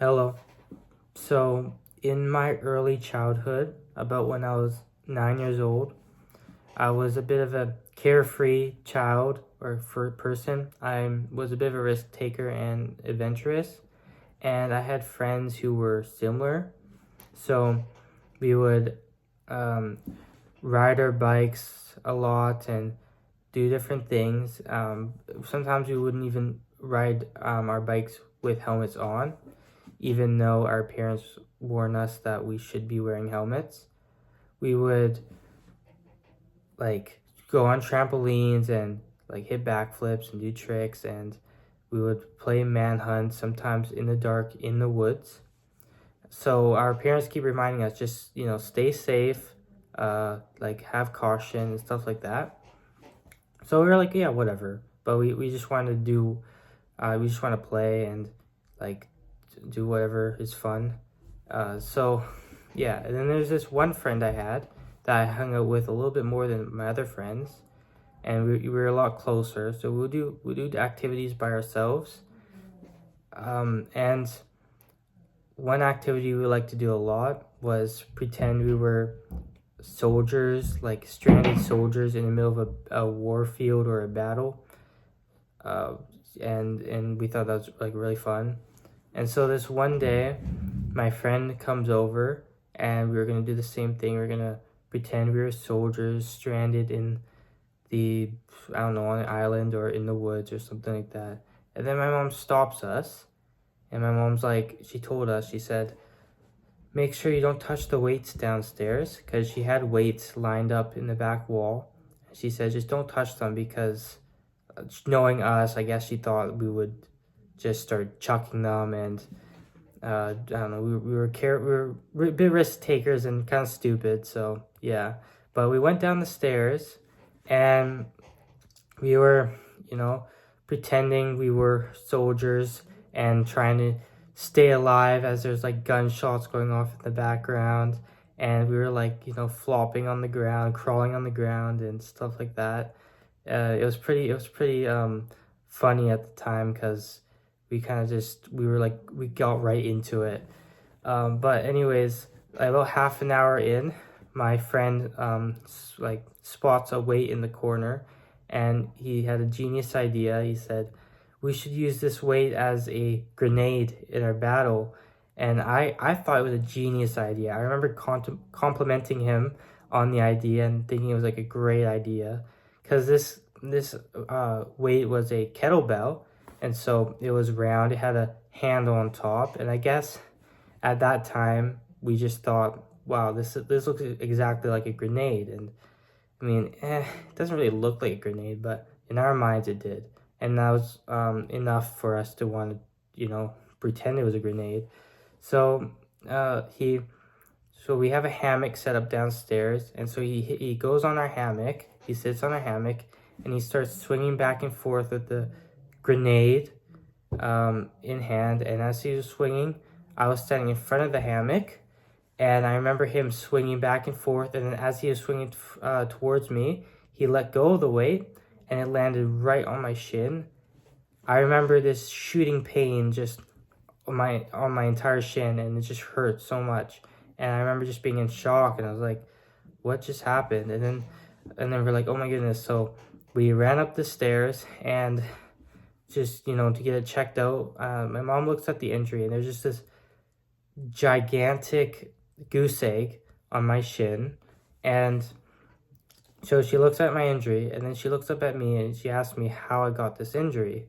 Hello. So, in my early childhood, about when I was 9 years old, I was a bit of a carefree child or person. I was a bit of a risk taker and adventurous, and I had friends who were similar. So, we would um, ride our bikes a lot and do different things. Sometimes we wouldn't even ride our bikes with helmets on, even though our parents warned us that we should be wearing helmets. We would like go on trampolines and like hit backflips and do tricks, and we would play manhunt sometimes in the dark in the woods. So our parents keep reminding us, just stay safe, like have caution and stuff like that. So we were like, yeah, whatever. But we just wanted to do, we just want to play and like do whatever is fun. So yeah, and then there's this one friend I had that I hung out with a little bit more than my other friends, and we were a lot closer. So we'll do the activities by ourselves. And one activity we like to do a lot was pretend we were soldiers, like stranded soldiers in the middle of a war field or a battle. Uh, and we thought that was like really fun. And so this one day, my friend comes over, and we were gonna do the same thing. We are gonna pretend we were soldiers stranded in I don't know, on an island or in the woods or something like that. And then my mom stops us, and my mom's like, she told us, she said, make sure you don't touch the weights downstairs, because she had weights lined up in the back wall. She said, just don't touch them, because knowing us, I guess she thought we would just start chucking them, and I don't know, we were a bit risk takers and kind of stupid, so yeah. But we went down the stairs, and we were, pretending we were soldiers and trying to stay alive as there's like gunshots going off in the background, and we were like, flopping on the ground, crawling on the ground and stuff like that. It was pretty funny at the time, because we got right into it. But anyways, about half an hour in, my friend spots a weight in the corner, and he had a genius idea. He said, we should use this weight as a grenade in our battle. And I thought it was a genius idea. I remember complimenting him on the idea and thinking it was like a great idea, because this weight was a kettlebell, and so it was round. It had a handle on top, and I guess at that time we just thought, wow, this looks exactly like a grenade. And I mean, it doesn't really look like a grenade, but in our minds it did, and that was enough for us to want to pretend it was a grenade. So so we have a hammock set up downstairs, and so he goes on our hammock. He sits on our hammock, and he starts swinging back and forth with the grenade in hand. And as he was swinging, I was standing in front of the hammock, and I remember him swinging back and forth. And then as he was swinging towards me, he let go of the weight, and it landed right on my shin. I remember this shooting pain just on my entire shin, and it just hurt so much. And I remember just being in shock, and I was like, what just happened? And then we're like, oh my goodness. So we ran up the stairs, and just to get it checked out. My mom looks at the injury, and there's just this gigantic goose egg on my shin. And so she looks at my injury, and then she looks up at me, and she asks me how I got this injury.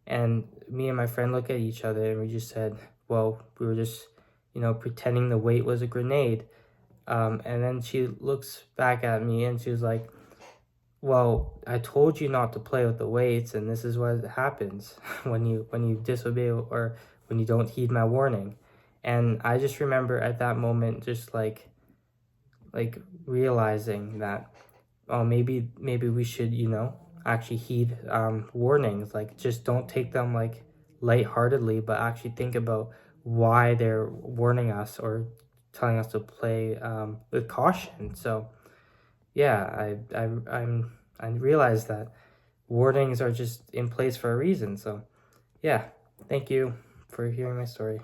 And me and my friend look at each other, and we just said, well, we were just pretending the weight was a grenade. And then she looks back at me, and she was like, well, I told you not to play with the weights, and this is what happens when you disobey or when you don't heed my warning. And I just remember at that moment just like realizing that, oh, maybe we should actually heed warnings. Like, just don't take them like lightheartedly, but actually think about why they're warning us or telling us to play with caution. So yeah, I realized that warnings are just in place for a reason. So yeah, thank you for hearing my story.